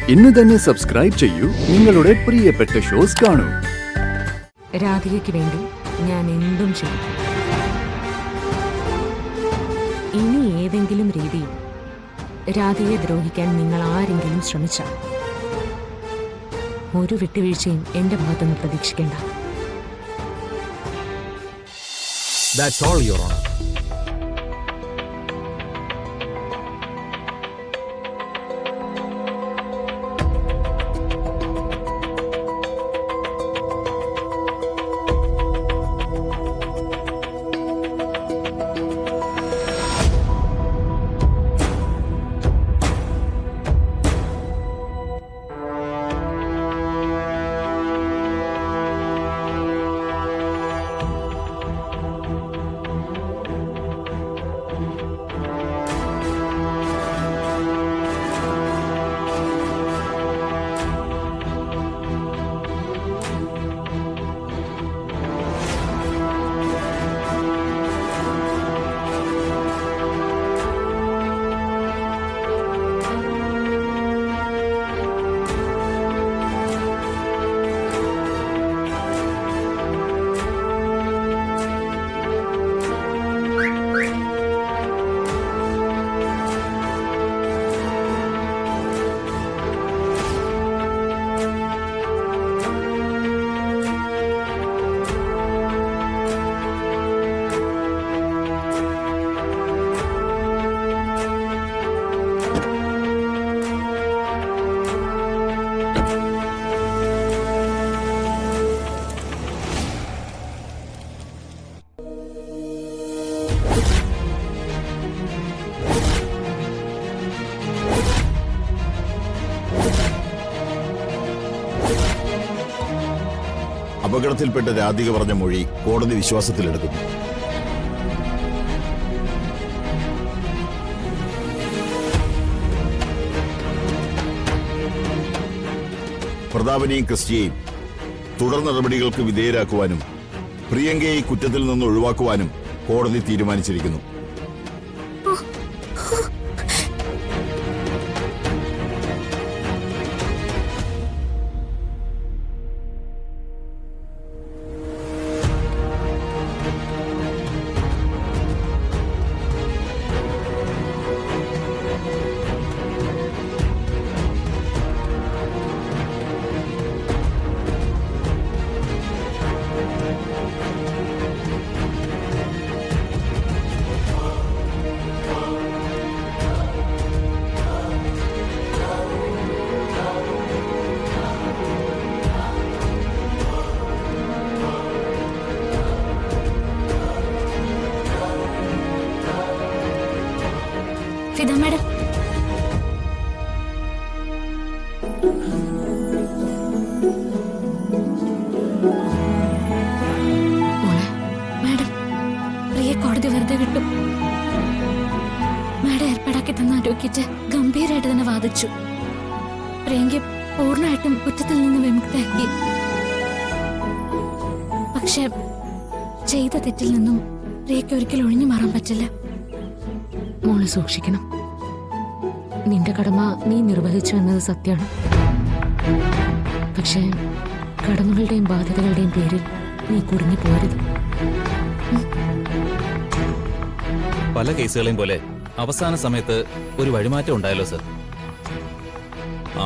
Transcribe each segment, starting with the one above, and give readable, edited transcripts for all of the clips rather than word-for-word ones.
ഇന്ന് തന്നെ സബ്സ്ക്രൈബ് ചെയ്യൂ, നിങ്ങളുടെ പ്രിയപ്പെട്ട ഷോസ് കാണൂ. രാധികയ്ക്ക് വേണ്ടി ഞാൻ എന്തും ചെയ്യും. ഇനി ഏതെങ്കിലും രീതിയിൽ രാധികയെ ദ്രോഹിക്കാൻ നിങ്ങൾ ആരെങ്കിലും ശ്രമിച്ചാൽ ഒരു വിട്ടുവീഴ്ചയും എന്റെ ഭാഗത്തുനിന്ന് പ്രതീക്ഷിക്കേണ്ട. That's all, Your Honor. അപകടത്തിൽപ്പെട്ട രാധിക പറഞ്ഞ മൊഴി കോടതി വിശ്വാസത്തിലെടുക്കുന്നു. പ്രതാപനെയും ക്രിസ്റ്റിയെയും തുടർ നടപടികൾക്ക് വിധേയരാക്കുവാനും പ്രിയങ്കയെ കുറ്റത്തിൽ നിന്ന് ഒഴിവാക്കുവാനും കോടതി തീരുമാനിച്ചിരിക്കുന്നു. ഫിദ മാഡം, മാഡം പ്രിയെ കോടതി വെറുതെ വിട്ടു. മാഡം ഏർപ്പാടാക്കി തന്ന അഡ്വക്കേറ്റ് ഗംഭീരമായിട്ട് തന്നെ വാദിച്ചു. പ്രിയങ്കയെ പൂർണ്ണമായിട്ടും കുറ്റത്തിൽ നിന്ന് വിമുക്തയാക്കി. പക്ഷെ ചെയ്ത തെറ്റിൽ നിന്നും പ്രിയയ്ക്ക് ഒരിക്കലും ഒഴിഞ്ഞു മാറാൻ പറ്റില്ല. മോളെ സൂക്ഷിക്കണം. നിന്റെ കടമ നീ നിർവഹിച്ചു എന്നത് സത്യമാണ്. പക്ഷേ കടമകളുടെയും ബാധ്യതകളുടെയും പേരിൽ നീ കുടുങ്ങി പോരുത്. പല കേസുകളെയും പോലെ അവസാന സമയത്ത് ഒരു വഴിമാറ്റം ഉണ്ടായല്ലോ സർ.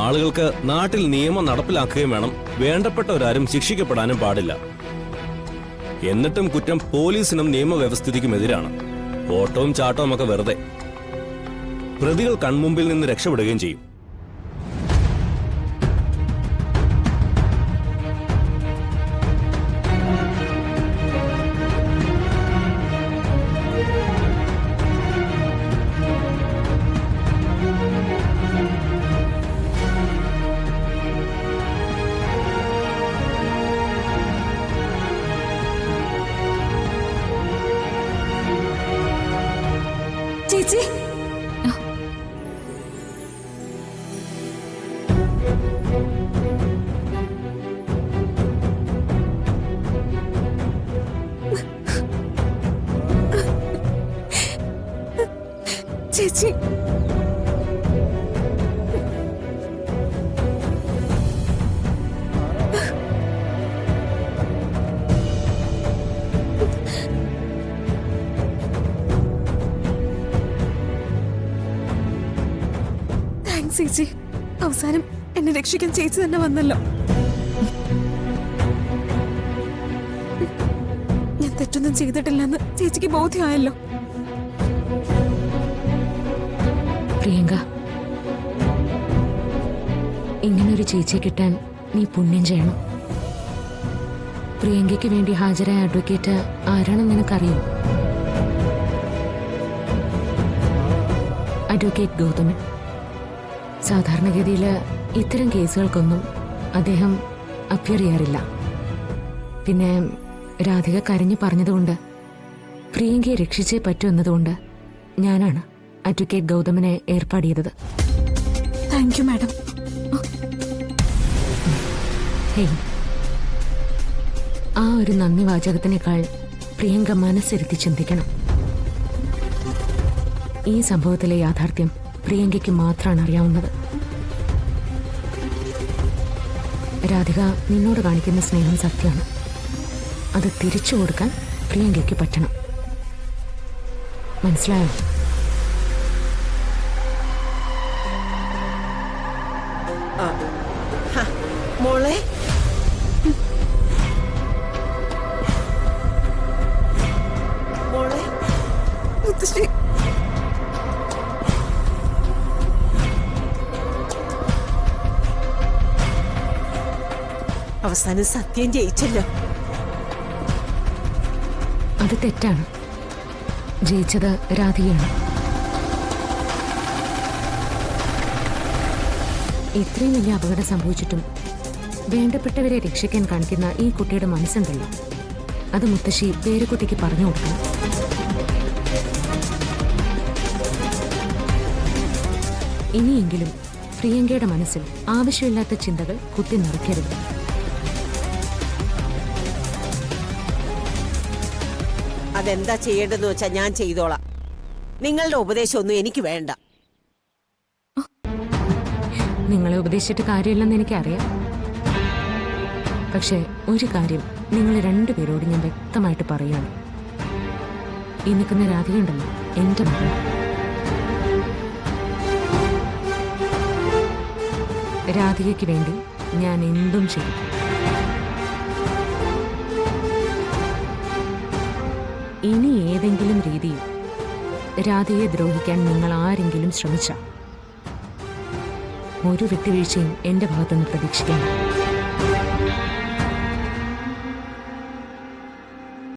ആളുകൾക്ക് നാട്ടിൽ നിയമം നടപ്പിലാക്കുകയും വേണം, വേണ്ടപ്പെട്ടവരാരും ശിക്ഷിക്കപ്പെടാനും പാടില്ല. എന്നിട്ടും കുറ്റം പോലീസിനും നിയമവ്യവസ്ഥിതിക്കും എതിരാണ്. ഓട്ടവും ചാട്ടവും ഒക്കെ വെറുതെ. പ്രതികൾ കൺമുമ്പിൽ നിന്ന് രക്ഷപ്പെടുകയും ചെയ്യും. ചേച്ചി, ചേച്ചി ചേച്ചി അവസാനം എന്നെ രക്ഷിക്കാൻ ചേച്ചി തന്നെ വന്നല്ലോ. ഞാൻ തെറ്റൊന്നും ചെയ്തിട്ടില്ലെന്ന് ചേച്ചിക്ക് ബോധ്യമായല്ലോ. പ്രിയങ്ക, ഇങ്ങനൊരു ചേച്ചിയെ കിട്ടാൻ നീ പുണ്യം ചെയ്യണം. പ്രിയങ്കയ്ക്ക് വേണ്ടി ഹാജരായ അഡ്വക്കേറ്റ് ആരാണെന്ന് നിനക്കറിയും? അഡ്വക്കേറ്റ് ഗൗതമൻ. സാധാരണഗതിയിൽ ഇത്തരം കേസുകൾക്കൊന്നും അദ്ദേഹം അപ്പിയർ ചെയ്യാറില്ല. പിന്നെ രാധിക കരഞ്ഞു പറഞ്ഞതുകൊണ്ട് പ്രിയങ്കയെ രക്ഷിച്ചേ പറ്റൂ എന്നതുകൊണ്ട് ഞാനാണ് അഡ്വക്കേറ്റ് ഗൗതമനെ ഏർപ്പാട് ചെയ്തത്. Thank you madam. ഹേയ്, ആ ഒരു നന്ദി വാചകത്തിനേക്കാൾ പ്രിയങ്ക മനസ്സിരുത്തി ചിന്തിക്കണം. ഈ സംഭവത്തിലെ യാഥാർത്ഥ്യം പ്രിയങ്കയ്ക്ക് മാത്രമാണ് അറിയാവുന്നത്. രാധിക നിന്നോട് കാണിക്കുന്ന സ്നേഹം സത്യമാണ്. അത് തിരിച്ചു കൊടുക്കാൻ പ്രിയങ്കയ്ക്ക് പറ്റണം. മനസ്സിലായോ? മോളെ മോളെ മുത്തശ്ശി, അവസാനം സത്യം ജയിച്ചല്ലോ. അത് തെറ്റാണ്. ജയിച്ചത് രാധികയാണ്. ഇത്രയും വലിയ അപകടം സംഭവിച്ചിട്ടും വേണ്ടപ്പെട്ടവരെ രക്ഷിക്കാൻ കാണിക്കുന്ന ഈ കുട്ടിയുടെ മനസ്സുണ്ടല്ലോ, അത് മുത്തശ്ശി പേരുകുട്ടിക്ക് പറഞ്ഞു കൊടുക്കണം. ഇനിയെങ്കിലും പ്രിയങ്കയുടെ മനസ്സിൽ ആവശ്യമില്ലാത്ത ചിന്തകൾ കുത്തി നിറയ്ക്കരുത്. അതെന്താ ചെയ്യേണ്ടതെന്ന് വെച്ചാ ഞാൻ ചെയ്തോളാം. നിങ്ങളുടെ ഉപദേശമൊന്നും എനിക്ക് വേണ്ട. നിങ്ങളെ ഉപദേശിച്ചിട്ട് കാര്യമില്ലെന്ന് എനിക്കറിയാം. പക്ഷേ ഒരു കാര്യം നിങ്ങൾ രണ്ടുപേരോട് ഞാൻ വ്യക്തമായിട്ട് പറയുകയാണ്. ഈ നിൽക്കുന്ന രാധികയുണ്ടല്ലോ, എൻ്റെ മകൾ. രാധികയ്ക്ക് വേണ്ടി ഞാൻ എന്തും ചെയ്യും. ഇനി ഏതെങ്കിലും രീതിയിൽ രാധികയെ ദ്രോഹിക്കാൻ നിങ്ങൾ ആരെങ്കിലും ശ്രമിച്ചാൽ ഒരു വിട്ടുവീഴ്ചയും എൻ്റെ ഭാഗത്തുനിന്ന് പ്രതീക്ഷിക്കണം.